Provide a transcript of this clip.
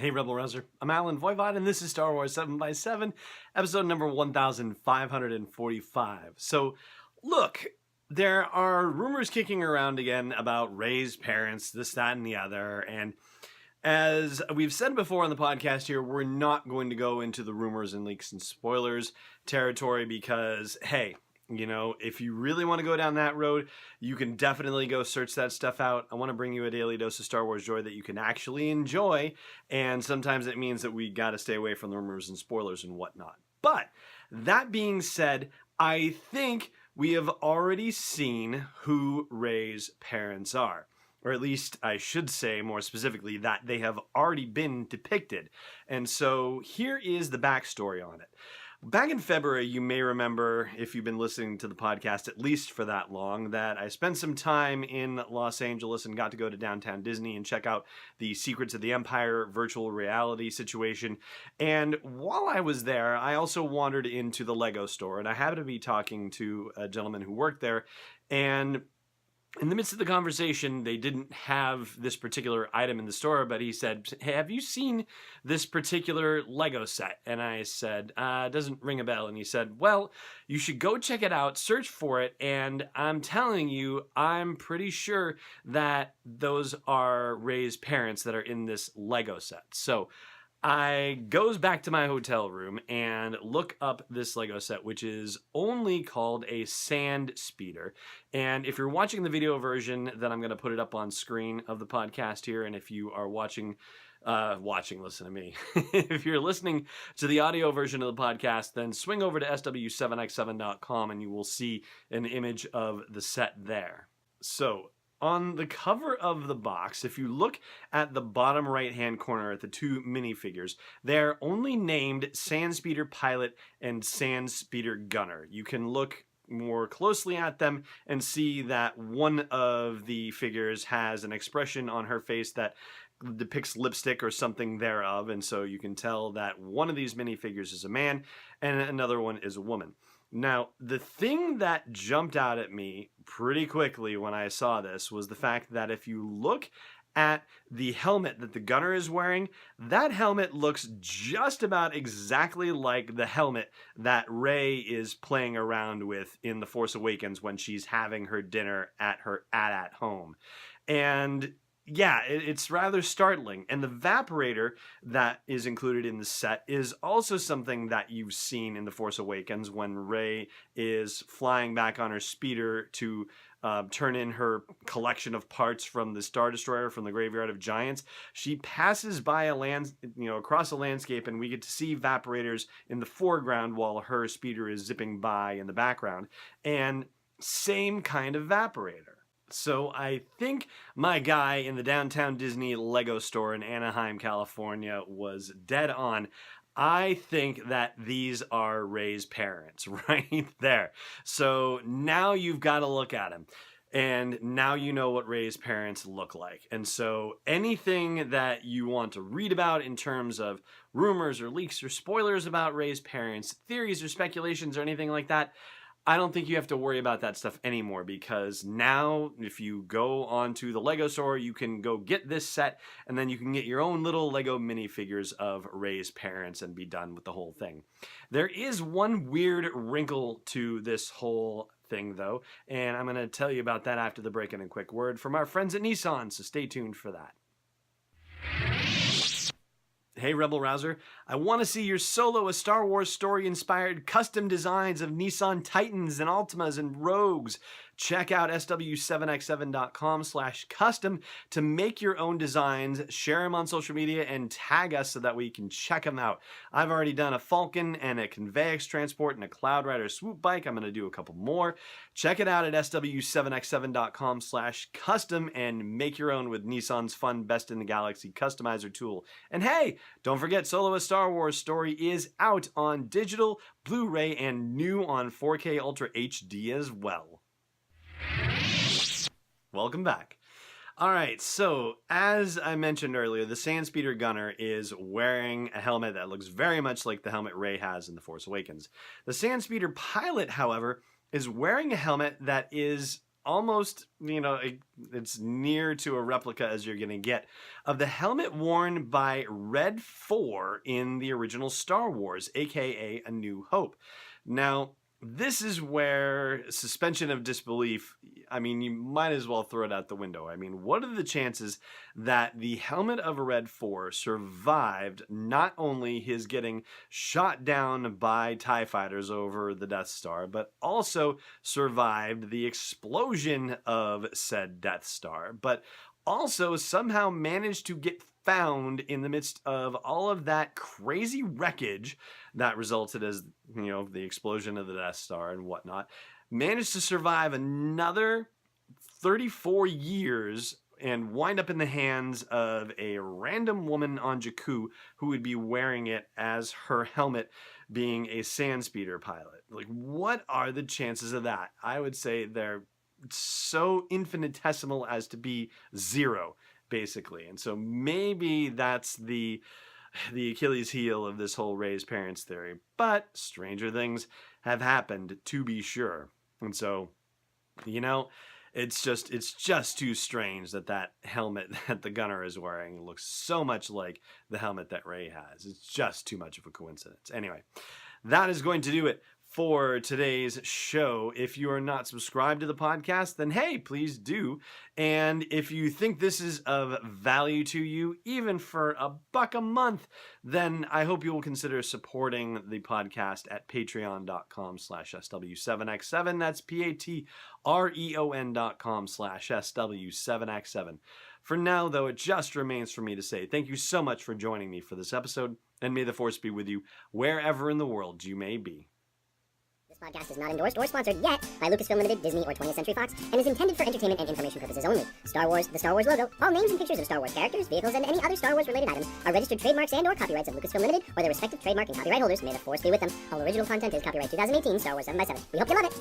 Hey Rebel Rouser, I'm Alan Voivod and this is Star Wars 7x7, episode number 1545. So, look, there are rumors kicking around again about Rey's parents, this, that, and the other, and as we've said before on the podcast here, we're not going to go into the rumors and leaks and spoilers territory because, hey, you know, if you really want to go down that road, you can definitely go search that stuff out. I want to bring you a daily dose of Star Wars joy that you can actually enjoy, and sometimes it means that we got to stay away from the rumors and spoilers and whatnot. But that being said, I think we have already seen who Rey's parents are. Or at least I should say more specifically that they have already been depicted. And so here is the backstory on it. Back in February, you may remember, if you've been listening to the podcast at least for that long, that I spent some time in Los Angeles and got to go to downtown Disney and check out the Secrets of the Empire virtual reality situation. And while I was there, I also wandered into the Lego store, and I happened to be talking to a gentleman who worked there, and in the midst of the conversation, they didn't have this particular item in the store, but he said, "Hey, have you seen this particular Lego set?" And I said, "Doesn't ring a bell." And he said, "Well, you should go check it out, search for it, and I'm telling you, I'm pretty sure that those are Rey's parents that are in this Lego set." So I goes back to my hotel room and look up this Lego set, which is only called a Sand Speeder. And if you're watching the video version, then I'm going to put it up on screen of the podcast here. And if you are watching, listen to me. If you're listening to the audio version of the podcast, then swing over to sw7x7.com and you will see an image of the set there. So, on the cover of the box, if you look at the bottom right-hand corner at the two minifigures, they're only named Sand Speeder Pilot and Sand Speeder Gunner. You can look more closely at them and see that one of the figures has an expression on her face that depicts lipstick or something thereof, and so you can tell that one of these minifigures is a man and another one is a woman. Now, the thing that jumped out at me pretty quickly when I saw this was the fact that if you look at the helmet that the gunner is wearing, that helmet looks just about exactly like the helmet that Rey is playing around with in The Force Awakens when she's having her dinner at her at home. And yeah, it's rather startling. And the Vaporator that is included in the set is also something that you've seen in The Force Awakens when Rey is flying back on her speeder to turn in her collection of parts from the Star Destroyer from the Graveyard of Giants. She passes by across a landscape, and we get to see Vaporators in the foreground while her speeder is zipping by in the background. And same kind of Vaporator. So I think my guy in the downtown Disney Lego store in Anaheim, California was dead on. I think that these are Rey's parents right there. So now you've got to look at him. And now you know what Rey's parents look like. And so anything that you want to read about in terms of rumors or leaks or spoilers about Rey's parents, theories or speculations or anything like that, I don't think you have to worry about that stuff anymore, because now if you go onto the Lego store, you can go get this set and then you can get your own little Lego minifigures of Rey's parents and be done with the whole thing. There is one weird wrinkle to this whole thing though, and I'm going to tell you about that after the break and a quick word from our friends at Nissan, so stay tuned for that. Hey Rebel Rouser, I want to see your Solo, a Star Wars story-inspired custom designs of Nissan Titans and Altimas and Rogues. Check out sw7x7.com/custom to make your own designs, share them on social media, and tag us so that we can check them out. I've already done a Falcon and a Convex Transport and a Cloud Rider swoop bike. I'm going to do a couple more. Check it out at sw7x7.com/custom and make your own with Nissan's fun Best in the Galaxy customizer tool. And hey, don't forget Solo, a Star Wars story is out on digital, Blu-ray, and new on 4K Ultra HD as well. Welcome back. All right, so as I mentioned earlier, the Sand Speeder Gunner is wearing a helmet that looks very much like the helmet Rey has in The Force Awakens. The Sand Speeder Pilot, however, is wearing a helmet that is almost, it's near to a replica as you're going to get of the helmet worn by Red 4 in the original Star Wars, aka A New Hope. Now, this is where suspension of disbelief, you might as well throw it out the window. What are the chances that the helmet of a Red 4 survived not only his getting shot down by TIE fighters over the Death Star, but also survived the explosion of said Death Star, but also somehow managed to get found in the midst of all of that crazy wreckage that resulted as, the explosion of the Death Star and whatnot, managed to survive another 34 years and wind up in the hands of a random woman on Jakku who would be wearing it as her helmet, being a Sandspeeder pilot. Like, what are the chances of that? I would say they're so infinitesimal as to be zero, basically. And so maybe that's the Achilles heel of this whole Rey's parents theory. But stranger things have happened, to be sure. And so, it's just too strange that helmet that the gunner is wearing looks so much like the helmet that Rey has. It's just too much of a coincidence. Anyway, that is going to do it for today's show. If you are not subscribed to the podcast, then hey, please do. And if you think this is of value to you, even for $1 a month, then I hope you will consider supporting the podcast at patreon.com/SW7X7. That's patreon.com/SW7X7. For now, though, it just remains for me to say thank you so much for joining me for this episode, and may the Force be with you wherever in the world you may be. This podcast is not endorsed or sponsored yet by Lucasfilm Limited, Disney, or 20th Century Fox, and is intended for entertainment and information purposes only. Star Wars, the Star Wars logo, all names and pictures of Star Wars characters, vehicles, and any other Star Wars-related items are registered trademarks and or copyrights of Lucasfilm Limited or their respective trademark and copyright holders. May the Force be with them. All original content is copyright 2018 Star Wars 7x7. We hope you love it!